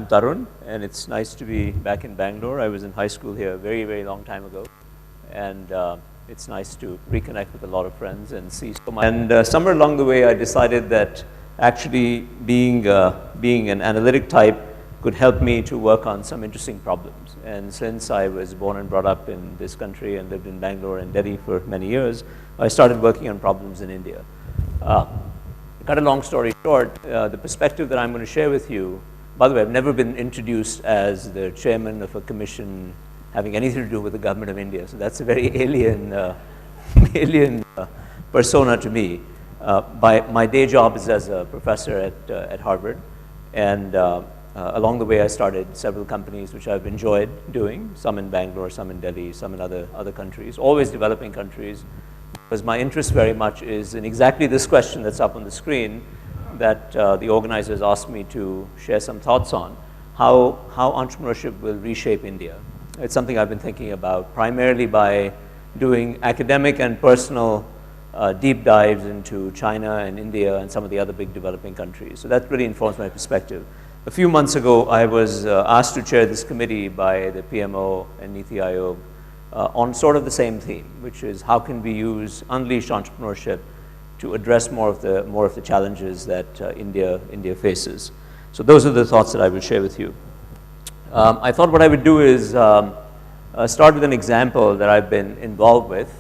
Tarun, and it's nice to be back in Bangalore. I was in high school here a very, very long time ago, and it's nice to reconnect with a lot of friends and see so much. And somewhere along the way, I decided that actually being an analytic type could help me to work on some interesting problems. And since I was born and brought up in this country and lived in Bangalore and Delhi for many years, I started working on problems in India. Cut a long story short, the perspective that I'm going to share with you, by the way, I've never been introduced as the chairman of a commission having anything to do with the government of India, so that's a very alien persona to me. My day job is as a professor at Harvard, and along the way I started several companies which I've enjoyed doing, some in Bangalore, some in Delhi, some in other countries, always developing countries, because my interest very much is in exactly this question that's up on the screen that the organizers asked me to share some thoughts on, how entrepreneurship will reshape India. It's something I've been thinking about primarily by doing academic and personal deep dives into China and India and some of the other big developing countries. So that really informs my perspective. A few months ago, I was asked to chair this committee by the PMO and NITI Aayog on sort of the same theme, which is how can we use unleashed entrepreneurship to address more of the challenges that India faces. So those are the thoughts that I will share with you. I thought what I would do is start with an example that I've been involved with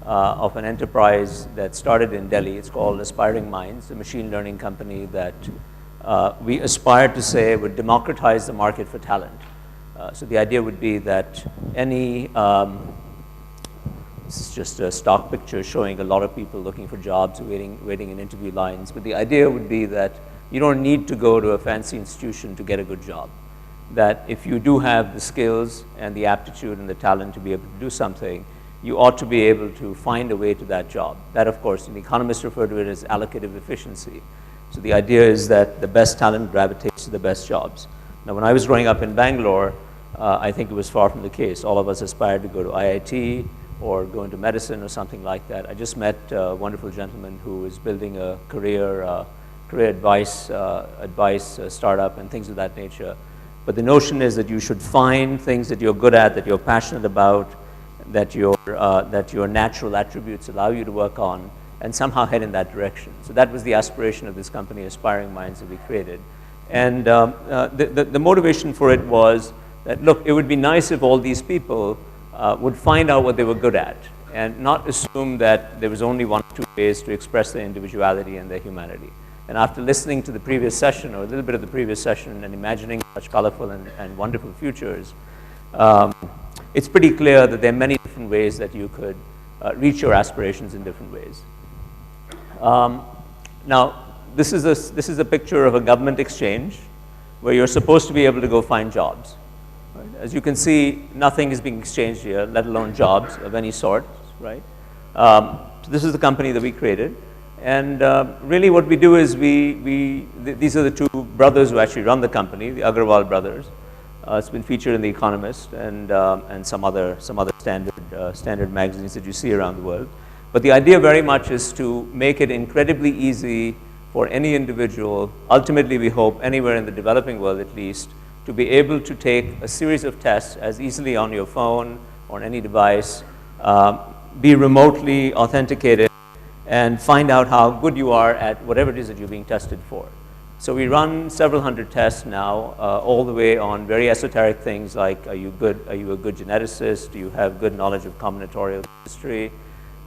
of an enterprise that started in Delhi. It's called Aspiring Minds, a machine learning company that we aspire to say would democratize the market for talent. So the idea would be that this is just a stock picture showing a lot of people looking for jobs, waiting in interview lines. But the idea would be that you don't need to go to a fancy institution to get a good job. That if you do have the skills and the aptitude and the talent to be able to do something, you ought to be able to find a way to that job. That, of course, the economists refer to it as allocative efficiency. So the idea is that the best talent gravitates to the best jobs. Now, when I was growing up in Bangalore, I think it was far from the case. All of us aspired to go to IIT or go into medicine or something like that. I just met a wonderful gentleman who is building a career advice startup and things of that nature. But the notion is that you should find things that you're good at, that you're passionate about, that your natural attributes allow you to work on, and somehow head in that direction. So that was the aspiration of this company, Aspiring Minds, that we created. And the motivation for it was that, look, it would be nice if all these people would find out what they were good at and not assume that there was only one or two ways to express their individuality and their humanity. And after listening to the previous session, or a little bit of the previous session, and imagining such colorful and wonderful futures, it's pretty clear that there are many different ways that you could reach your aspirations in different ways. Now, this is a picture of a government exchange where you're supposed to be able to go find jobs. Right? As you can see, nothing is being exchanged here, let alone jobs of any sort. Right? So this is the company that we created. And really what we do is these are the two brothers who actually run the company, the Agarwal brothers. It's been featured in The Economist and some other standard magazines that you see around the world. But the idea very much is to make it incredibly easy for any individual, ultimately we hope anywhere in the developing world at least, to be able to take a series of tests as easily on your phone or on any device, be remotely authenticated, and find out how good you are at whatever it is that you're being tested for. So we run several hundred tests now, all the way on very esoteric things like, are you a good geneticist? Do you have good knowledge of combinatorial history?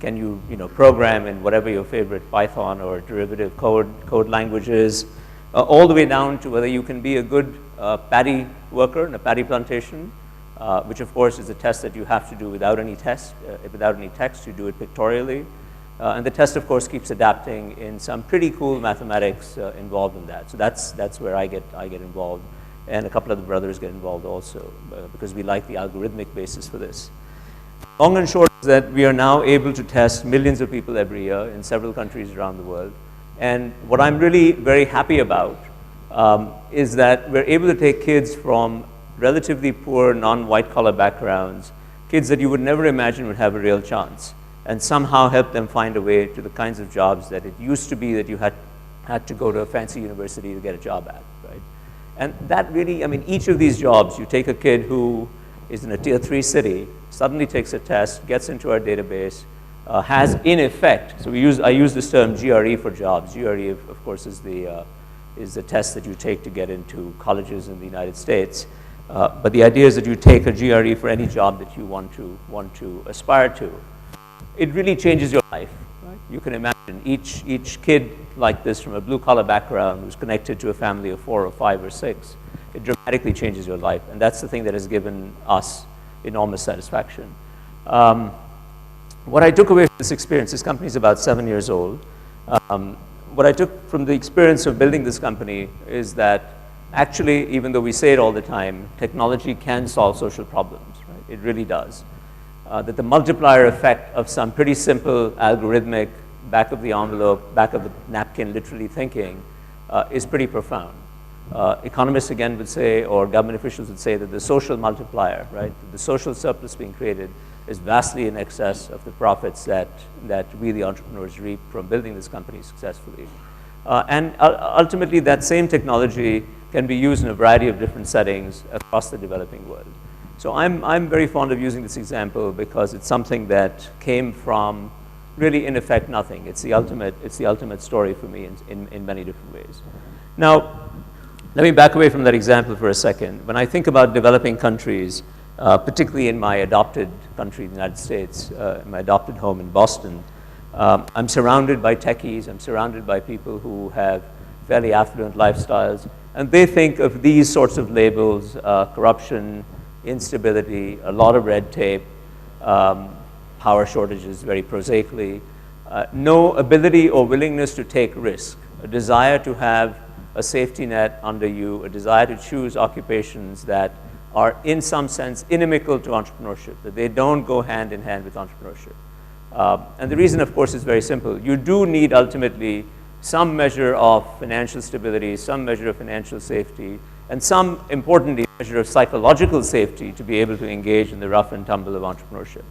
Can you program in whatever your favorite Python or derivative code language is? All the way down to whether you can be a good paddy worker in a paddy plantation, which of course is a test that you have to do without any text. Without any text, you do it pictorially. And the test, of course, keeps adapting in some pretty cool mathematics involved in that. So that's where I get involved, and a couple of the brothers get involved also, because we like the algorithmic basis for this. Long and short is that we are now able to test millions of people every year in several countries around the world. And what I'm really very happy about is that we're able to take kids from relatively poor, non-white collar backgrounds, kids that you would never imagine would have a real chance, and somehow help them find a way to the kinds of jobs that it used to be that you had to go to a fancy university to get a job at, right? And that really, I mean, each of these jobs, you take a kid who is in a tier 3 city, suddenly takes a test, gets into our database, has in effect, so I use this term GRE for jobs. GRE, of course, is the test that you take to get into colleges in the United States. But the idea is that you take a GRE for any job that you want to aspire to. It really changes your life. Right? You can imagine each kid like this from a blue-collar background who's connected to a family of 4 or 5 or 6, it dramatically changes your life. And that's the thing that has given us enormous satisfaction. What I took away from this experience, this company is about 7 years old. What I took from the experience of building this company is that actually, even though we say it all the time, technology can solve social problems. Right? It really does. That the multiplier effect of some pretty simple algorithmic back of the envelope, back of the napkin literally thinking is pretty profound. Economists again would say, or government officials would say, that the social multiplier, right, the social surplus being created is vastly in excess of the profits that we, the entrepreneurs, reap from building this company successfully. And ultimately, that same technology can be used in a variety of different settings across the developing world. So I'm very fond of using this example because it's something that came from really, in effect, nothing. It's the ultimate story for me in many different ways. Now, let me back away from that example for a second. When I think about developing countries, particularly in my adopted country, the United States, my adopted home in Boston, I'm surrounded by techies, I'm surrounded by people who have fairly affluent lifestyles, and they think of these sorts of labels, corruption, instability, a lot of red tape, power shortages very prosaically, no ability or willingness to take risk, a desire to have a safety net under you, a desire to choose occupations that are in some sense inimical to entrepreneurship, that they don't go hand in hand with entrepreneurship. And the reason, of course, is very simple. You do need ultimately some measure of financial stability, some measure of financial safety, and some, importantly, measure of psychological safety to be able to engage in the rough and tumble of entrepreneurship.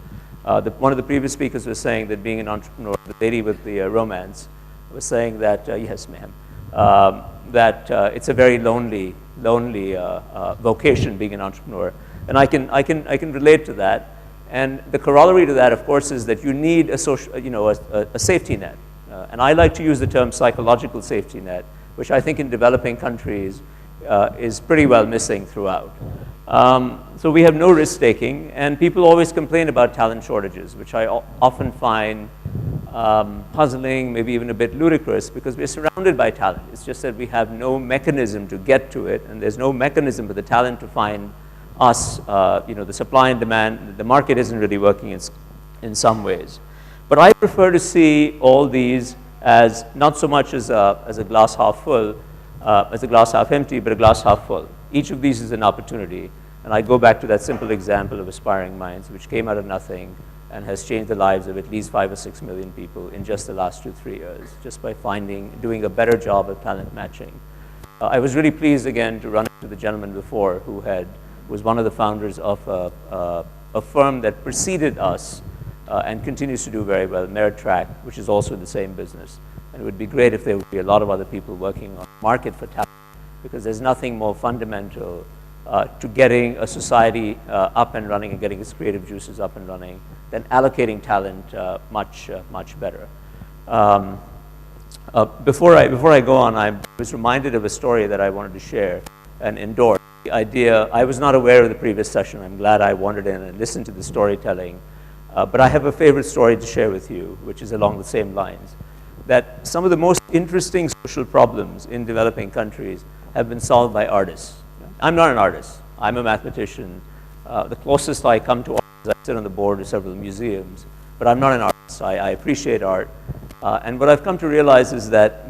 One of the previous speakers was saying that being an entrepreneur, the lady with the romance, was saying that, yes, ma'am, that it's a very lonely vocation being an entrepreneur. And I can relate to that. And the corollary to that, of course, is that you need a safety net. And I like to use the term psychological safety net, which I think in developing countries is pretty well missing throughout. So we have no risk taking, and people always complain about talent shortages, which I often find puzzling, maybe even a bit ludicrous, because we're surrounded by talent. It's just that we have no mechanism to get to it, and there's no mechanism for the talent to find us. The supply and demand, the market isn't really working in some ways. But I prefer to see all these as not so much as a glass half full, as a glass half empty, but a glass half full. Each of these is an opportunity. And I go back to that simple example of Aspiring Minds, which came out of nothing and has changed the lives of at least 5 or 6 million people in just the last 2-3 years, just by doing a better job of talent matching. I was really pleased again to run into the gentleman before who was one of the founders of a firm that preceded us and continues to do very well, Merit-Track, which is also in the same business. And it would be great if there would be a lot of other people working on the market for talent, because there's nothing more fundamental to getting a society up and running and getting its creative juices up and running than allocating talent much better. Before I go on, I was reminded of a story that I wanted to share and endorse. The idea, I was not aware of the previous session. I'm glad I wandered in and listened to the storytelling. But I have a favorite story to share with you, which is along the same lines. That some of the most interesting social problems in developing countries have been solved by artists. I'm not an artist. I'm a mathematician. The closest I come to art is I sit on the board of several museums, but I'm not an artist. I appreciate art. And what I've come to realize is that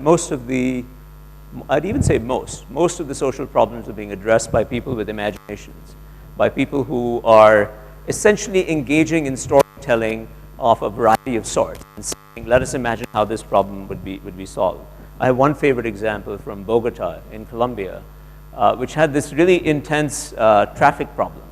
I'd even say most of the social problems are being addressed by people with imaginations, by people who are essentially engaging in storytelling of a variety of sorts and saying, let us imagine how this problem would be solved. I have one favorite example from Bogota in Colombia, which had this really intense traffic problem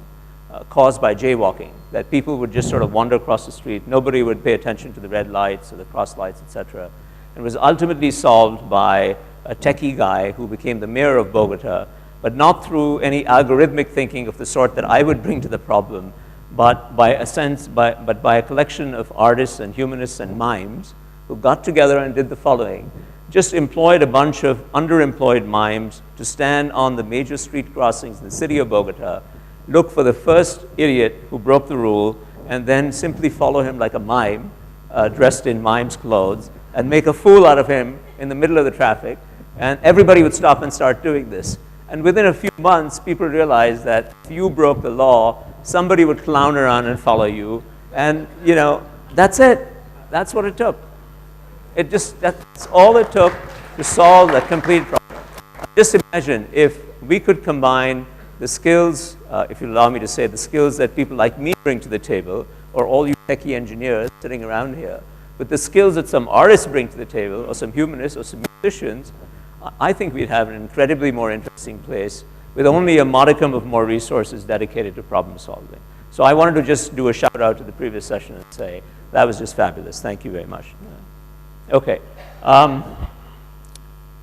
caused by jaywalking, that people would just sort of wander across the street. Nobody would pay attention to the red lights or the cross lights, etc. And was ultimately solved by a techie guy who became the mayor of Bogota, but not through any algorithmic thinking of the sort that I would bring to the problem, but by a collection of artists and humanists and mimes who got together and did the following. Just employed a bunch of underemployed mimes to stand on the major street crossings in the city of Bogota, look for the first idiot who broke the rule, and then simply follow him like a mime, dressed in mime's clothes, and make a fool out of him in the middle of the traffic, and everybody would stop and start doing this. And within a few months, people realized that if you broke the law, somebody would clown around and follow you, and you know, that's it. That's what it took. That's all it took to solve that complete problem. Just imagine if we could combine the skills, if you allow me to say, the skills that people like me bring to the table, or all you techie engineers sitting around here, with the skills that some artists bring to the table, or some humanists, or some musicians, I think we'd have an incredibly more interesting place with only a modicum of more resources dedicated to problem solving. So I wanted to just do a shout out to the previous session and say, that was just fabulous. Thank you very much. Okay.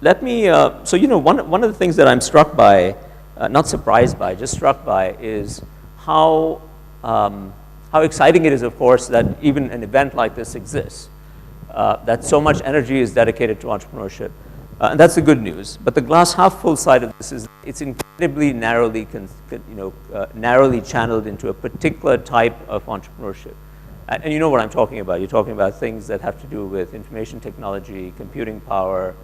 Let me, so you know, one of the things that I'm struck by, not surprised by, just struck by, is how exciting it is, of course, that even an event like this exists, that so much energy is dedicated to entrepreneurship. And that's the good news. But the glass half full side of this is it's incredibly narrowly, narrowly channeled into a particular type of entrepreneurship. And you know what I'm talking about. You're talking about things that have to do with information technology, computing power,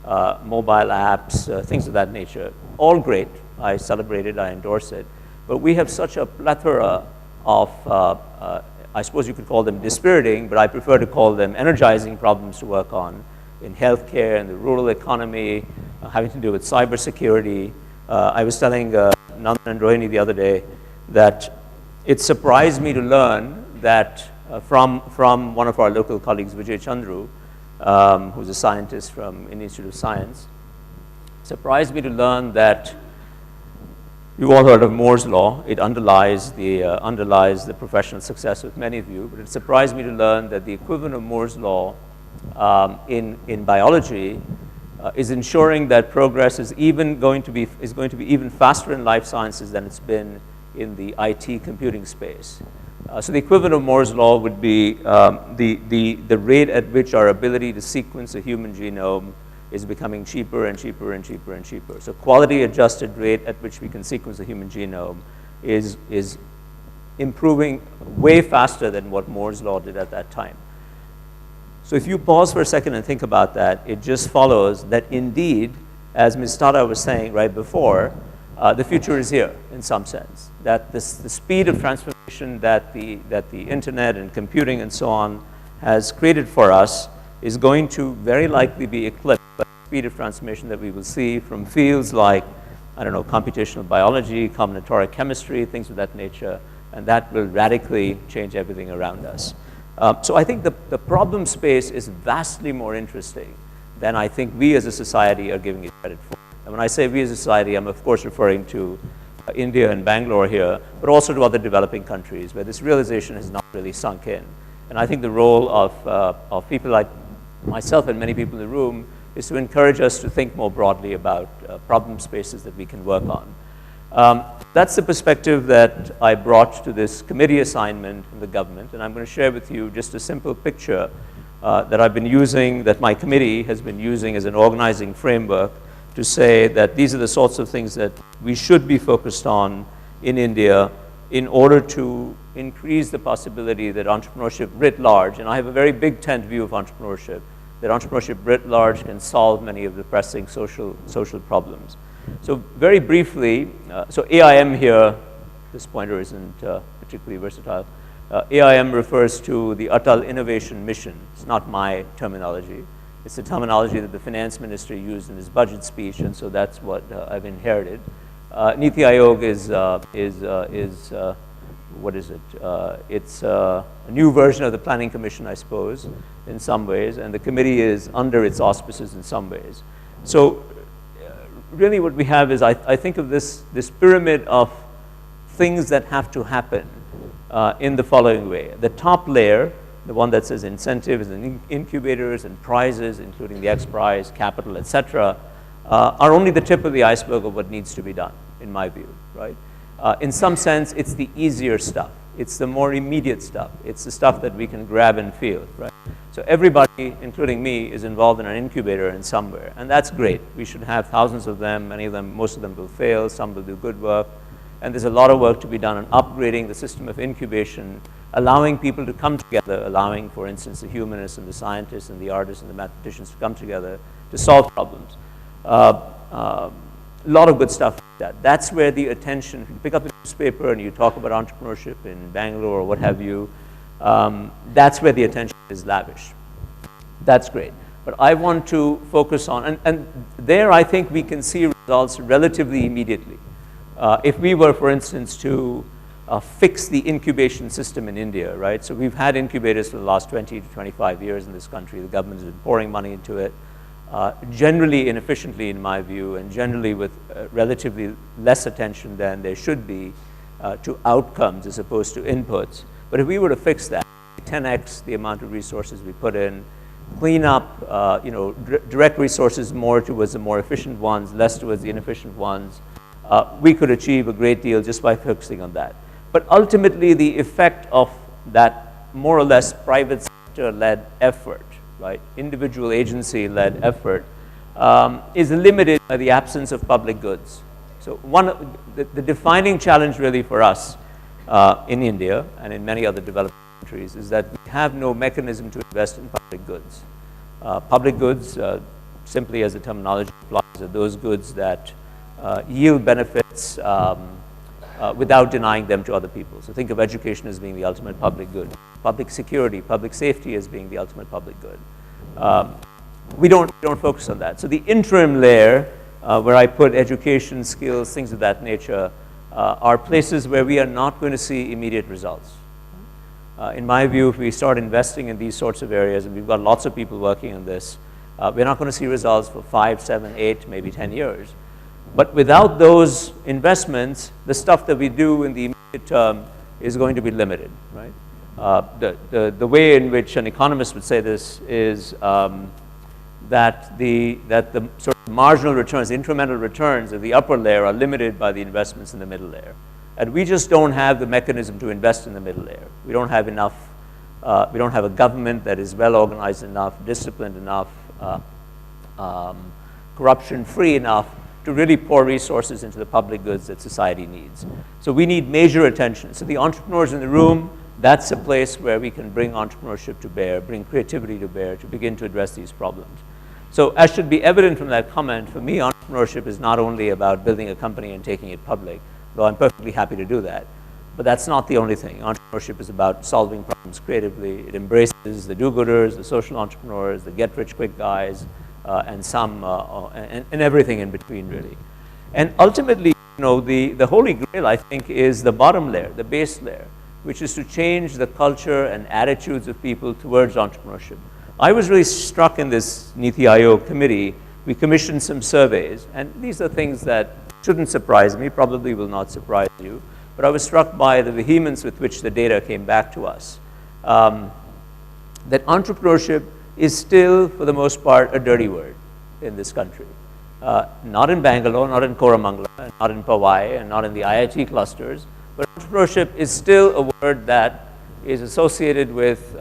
mobile apps, things of that nature. All great. I celebrate it, I endorse it. But we have such a plethora of, I suppose you could call them dispiriting, but I prefer to call them energizing problems to work on in healthcare and the rural economy, having to do with cybersecurity. I was telling Nandan and Rohini the other day that it surprised me to learn that from one of our local colleagues, Vijay Chandru, who's a scientist from Indian Institute of Science, surprised me to learn that you've all heard of Moore's law. It underlies the professional success of many of you, but it surprised me to learn that the equivalent of Moore's law in biology is ensuring that progress is going to be even faster in life sciences than it's been in the IT computing space. So the equivalent of Moore's law would be the rate at which our ability to sequence a human genome is becoming cheaper and cheaper and cheaper and cheaper. So quality adjusted rate at which we can sequence a human genome is improving way faster than what Moore's law did at that time. So if you pause for a second and think about that, it just follows that indeed, as Ms. Tata was saying right before, the future is here in some sense. That the speed of transformation that the internet and computing and so on has created for us is going to very likely be eclipsed by the speed of transformation that we will see from fields like, I don't know, computational biology, combinatoric chemistry, things of that nature, and that will radically change everything around us. So I think the problem space is vastly more interesting than I think we as a society are giving it credit for. And when I say we as a society, I'm of course referring to India and Bangalore here, but also to other developing countries where this realization has not really sunk in. And I think the role of people like myself and many people in the room is to encourage us to think more broadly about problem spaces that we can work on. That's the perspective that I brought to this committee assignment from the government, and I'm going to share with you just a simple picture that I've been using, that my committee has been using as an organizing framework to say that these are the sorts of things that we should be focused on in India in order to increase the possibility that entrepreneurship writ large, and I have a very big tent view of entrepreneurship, that entrepreneurship writ large can solve many of the pressing social problems. So very briefly, so AIM here, this pointer isn't particularly versatile. AIM refers to the Atal Innovation Mission. It's not my terminology. It's the terminology that the finance minister used in his budget speech, and so that's what I've inherited. Niti Aayog is what is it? It's a new version of the Planning Commission, I suppose, in some ways, and the committee is under its auspices in some ways. So really what we have is, I think of this pyramid of things that have to happen in the following way. The top layer, the one that says incentives and incubators and prizes, including the X Prize, capital, etc., are only the tip of the iceberg of what needs to be done, in my view, right? In some sense, it's the easier stuff. It's the more immediate stuff. It's the stuff that we can grab and feel, right? So everybody, including me, is involved in an incubator in somewhere, and that's great. We should have thousands of them. Many of them, most of them will fail. Some will do good work. And there's a lot of work to be done on upgrading the system of incubation, allowing people to come together, allowing, for instance, the humanists and the scientists and the artists and the mathematicians to come together to solve problems. A lot of good stuff like that. That's where the attention, if you pick up the newspaper and you talk about entrepreneurship in Bangalore or what have you, that's where the attention is lavish. That's great. But I want to focus on, and there I think we can see results relatively immediately. If we were, for instance, to fix the incubation system in India, right? So we've had incubators for the last 20 to 25 years in this country. The government has been pouring money into it, generally inefficiently in my view, and generally with relatively less attention than there should be to outcomes as opposed to inputs. But if we were to fix that, 10x the amount of resources we put in, clean up, direct resources more towards the more efficient ones, less towards the inefficient ones, we could achieve a great deal just by focusing on that. But ultimately, the effect of that more or less private sector-led effort, right, individual agency-led effort, is limited by the absence of public goods. So the defining challenge really for us in India and in many other developed countries is that we have no mechanism to invest in public goods. Public goods, simply as the terminology applies, are those goods that yield benefits without denying them to other people. So think of education as being the ultimate public good, public security, public safety as being the ultimate public good. We don't focus on that. So the interim layer, where I put education, skills, things of that nature, are places where we are not going to see immediate results. In my view, if we start investing in these sorts of areas, and we've got lots of people working on this, we're not going to see results for 5, 7, 8, maybe 10 years. But without those investments, the stuff that we do in the immediate term is going to be limited, right? The way in which an economist would say this is that the sort of marginal returns, the incremental returns of the upper layer are limited by the investments in the middle layer. And we just don't have the mechanism to invest in the middle layer. We don't have enough, we don't have a government that is well organized enough, disciplined enough, corruption-free enough to really pour resources into the public goods that society needs. So we need major attention. So the entrepreneurs in the room, that's a place where we can bring entrepreneurship to bear, bring creativity to bear, to begin to address these problems. So as should be evident from that comment, for me, entrepreneurship is not only about building a company and taking it public, though I'm perfectly happy to do that, but that's not the only thing. Entrepreneurship is about solving problems creatively. It embraces the do-gooders, the social entrepreneurs, the get-rich-quick guys, and some, and everything in between, really. And ultimately, the holy grail, I think, is the bottom layer, the base layer, which is to change the culture and attitudes of people towards entrepreneurship. I was really struck in this NITI Aayog committee. We commissioned some surveys, and these are things that shouldn't surprise me, probably will not surprise you, but I was struck by the vehemence with which the data came back to us. That entrepreneurship is still, for the most part, a dirty word in this country. Not in Bangalore, not in Koramangala, not in Powai, and not in the IIT clusters, but entrepreneurship is still a word that is associated with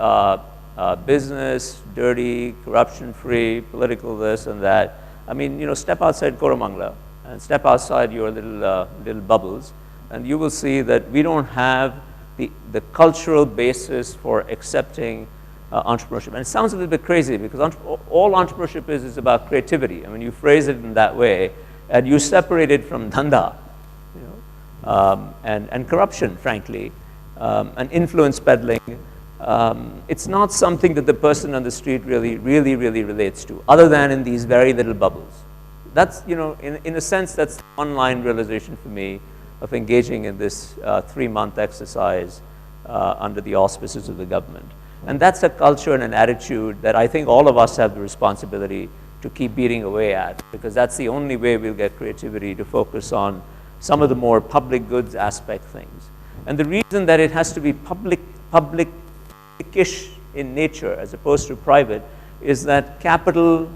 business, dirty, corruption-free, political this and that. I mean, step outside Koramangala and step outside your little bubbles, and you will see that we don't have the cultural basis for accepting entrepreneurship. And it sounds a little bit crazy because all entrepreneurship is about creativity. I mean, you phrase it in that way, and you separate it from dhanda, and corruption, frankly, and influence peddling. It's not something that the person on the street really relates to, other than in these very little bubbles. That's, in a sense, that's the online realization for me of engaging in this 3-month exercise under the auspices of the government. And that's a culture and an attitude that I think all of us have the responsibility to keep beating away at, because that's the only way we'll get creativity to focus on some of the more public goods aspect things. And the reason that it has to be public-ish in nature as opposed to private is that capital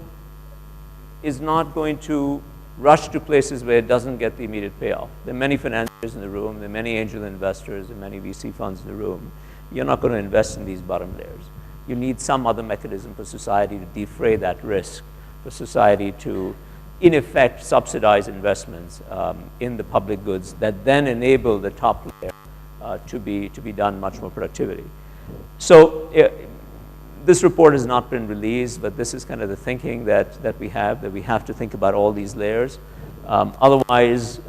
is not going to rush to places where it doesn't get the immediate payoff. There are many financiers in the room, there are many angel investors, there are many VC funds in the room. You're not going to invest in these bottom layers. You need some other mechanism for society to defray that risk, for society to, in effect, subsidize investments in the public goods that then enable the top layer to be done much more productivity. So this report has not been released, but this is kind of the thinking that we have to think about all these layers. Otherwise,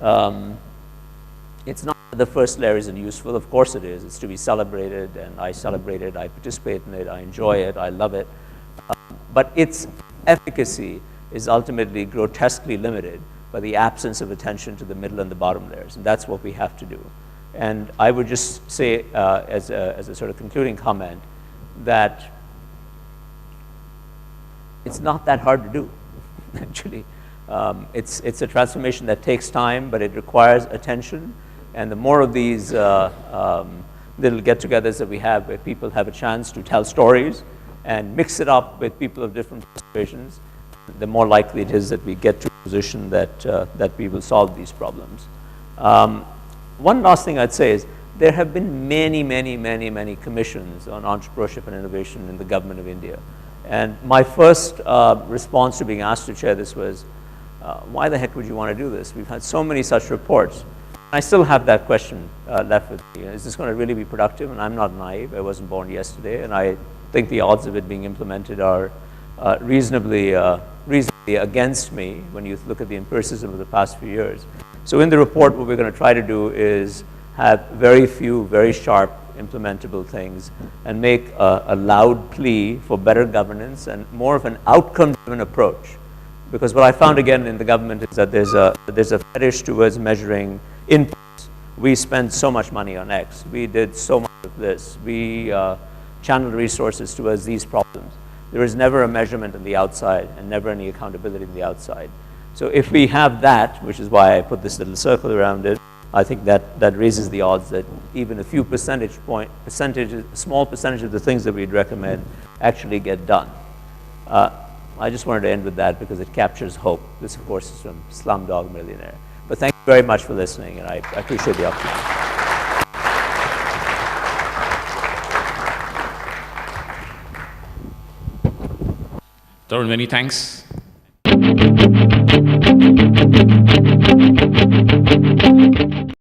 it's not that the first layer isn't useful. Of course it is. It's to be celebrated, and I celebrate it, I participate in it, I enjoy it, I love it. But its efficacy is ultimately grotesquely limited by the absence of attention to the middle and the bottom layers, and that's what we have to do. And I would just say, as a sort of concluding comment, that it's not that hard to do, actually. It's a transformation that takes time, but it requires attention. And the more of these little get-togethers that we have, where people have a chance to tell stories and mix it up with people of different persuasions, the more likely it is that we get to a position that we will solve these problems. One last thing I'd say is there have been many commissions on entrepreneurship and innovation in the government of India. And my first response to being asked to chair this was, why the heck would you want to do this? We've had so many such reports. I still have that question left with me. Is this going to really be productive? And I'm not naive. I wasn't born yesterday. And I think the odds of it being implemented are reasonably against me when you look at the empiricism of the past few years. So in the report, what we're going to try to do is have very few, very sharp implementable things and make a loud plea for better governance and more of an outcome-driven approach. Because what I found again in the government is that there's a fetish towards measuring inputs. We spend so much money on X. We did so much of this. We channeled resources towards these problems. There is never a measurement on the outside and never any accountability on the outside. So if we have that, which is why I put this little circle around it, I think that raises the odds that even a few small percentage of the things that we'd recommend actually get done. I just wanted to end with that because it captures hope. This, of course, is from Slumdog Millionaire. But thank you very much for listening, and I appreciate the opportunity. Tarun, many thanks.